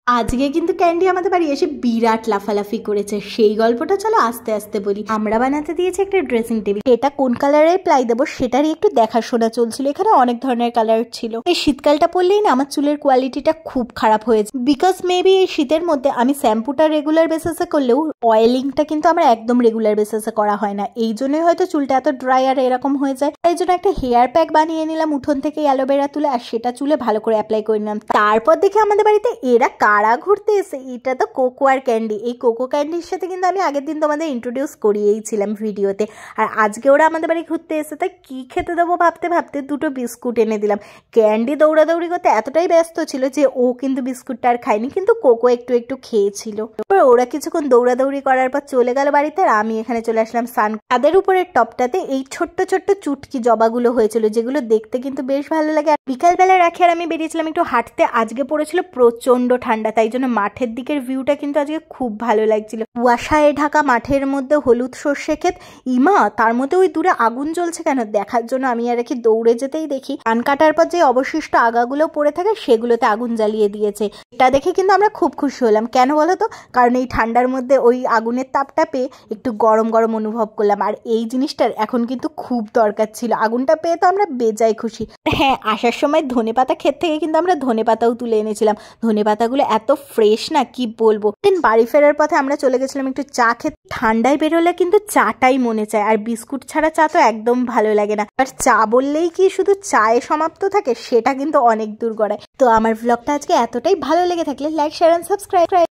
আজকে কিন্তু ক্যান্ডি আমাদের বাড়ি এসে বিরাট লাফালাফি করেছে। সেই গল্পটা চলো আস্তে আস্তে বলি। আমরা বানাতে দিয়েছি একটা ড্রেসিং টেবিল, এটা কোন কালারের প্লাই দেবো সেটারই একটু দেখাশোনা চলছিল। এখানে অনেক ধরনের কালার ছিল। এই শীতকালটা পড়লেই না আমার চুলের কোয়ালিটিটা খুব খারাপ হয়েছে, বিকজ মেবি এই শীতের মধ্যে আমি শ্যাম্পুটা রেগুলার বেসিসে করলেও অয়েলিংটা কিন্তু আমার একদম রেগুলার বেসিসে করা হয় না। এই জন্যই হয়তো চুলটা এত ড্রাই আর এরকম হয়ে যায়। এই জন্য একটা হেয়ার প্যাক বানিয়ে নিলাম উঠোন থেকে অ্যালোভেরা তুলে, আর সেটা চুলে ভালো করে অ্যাপ্লাই করে নিলাম। তারপর দেখি আমাদের বাড়িতে এরা কারা ঘুরতে এসে। এটা তো কোকো আর ক্যান্ডি। এই কোকো ক্যান্ডির সাথে কিন্তু আমি আগের দিন তোমাদের ইন্ট্রোডিউস করিয়েছিলাম ভিডিওতে। আর আজকে ওরা আমাদের বাড়ি ঘুরতে এসে, তাই কি খেতে দেবো ভাবতে ভাবতে দুটো বিস্কুট এনে দিলাম। ক্যান্ডি দৌড়াদৌড়ি করতে এতটাই ব্যস্ত ছিল যে ও কিন্তু বিস্কুটটা আর খায়নি, কিন্তু কোকো একটু একটু খেয়েছিল। ওরা কিছুক্ষণ দৌড়াদৌড়ি করার পর চলে গেল বাড়িতে, আর আমি এখানে চলে আসলাম সান। তাদের উপরের টপটাতে এই ছোট্ট ছোট্ট চুটকি জবাগুলো হয়েছিল, যেগুলো দেখতে কিন্তু বেশ ভালো লাগে। আর বিকালবেলা রাখি আর আমি বেরিয়েছিলাম একটু হাঁটতে। আজকে পড়েছিল প্রচন্ড ঠান্ডা, তাই জন্য মাঠের দিকের ভিউটা কিন্তু আজকে খুব ভালো লাগছিল। কুয়াশায় ঢাকা মাঠের মধ্যে হলুদ সর্ষে ক্ষেত, ইমা তার মধ্যে ওই দূরে আগুন জ্বলছে কেন দেখার জন্য আমি আর কি দৌড়ে যেতেই দেখি ধান কাটার পর যে অবশিষ্ট আগাগুলো পড়ে থাকে সেগুলোতে আগুন জ্বালিয়ে দিয়েছে। এটা দেখে কিন্তু আমরা খুব খুশি হলাম। কেন বলো তো? কারণ এই ঠান্ডার মধ্যে ওই আগুনের তাপটা পেয়ে একটু গরম গরম অনুভব করলাম, আর এই জিনিসটার এখন কিন্তু খুব দরকার ছিল। আগুনটা পেয়ে তো আমরা বেজায় খুশি। হ্যাঁ, আসার সময় ধনেপাতা ক্ষেত থেকে কিন্তু আমরা ধনেপাতাও তুলে এনেছিলাম। ধনেপাতাগুলো এত ফ্রেশ না কি বলবো। দিন বাড়ি ফেরার পথে আমরা চলে গেছিলাম একটু চা খেতে। ঠান্ডায় বেরোলে কিন্তু চাটাই মনে চায়, আর বিস্কুট ছাড়া চা তো একদম ভালো লাগে না। আর চা বললেই কি শুধু চায়ে সমাপ্ত থাকে, সেটা কিন্তু অনেক দূর গড়ায়। তো আমার ব্লগটা আজকে এতটাই ভালো লেগে থাকলে লাইক, শেয়ার এন্ড সাবস্ক্রাইব।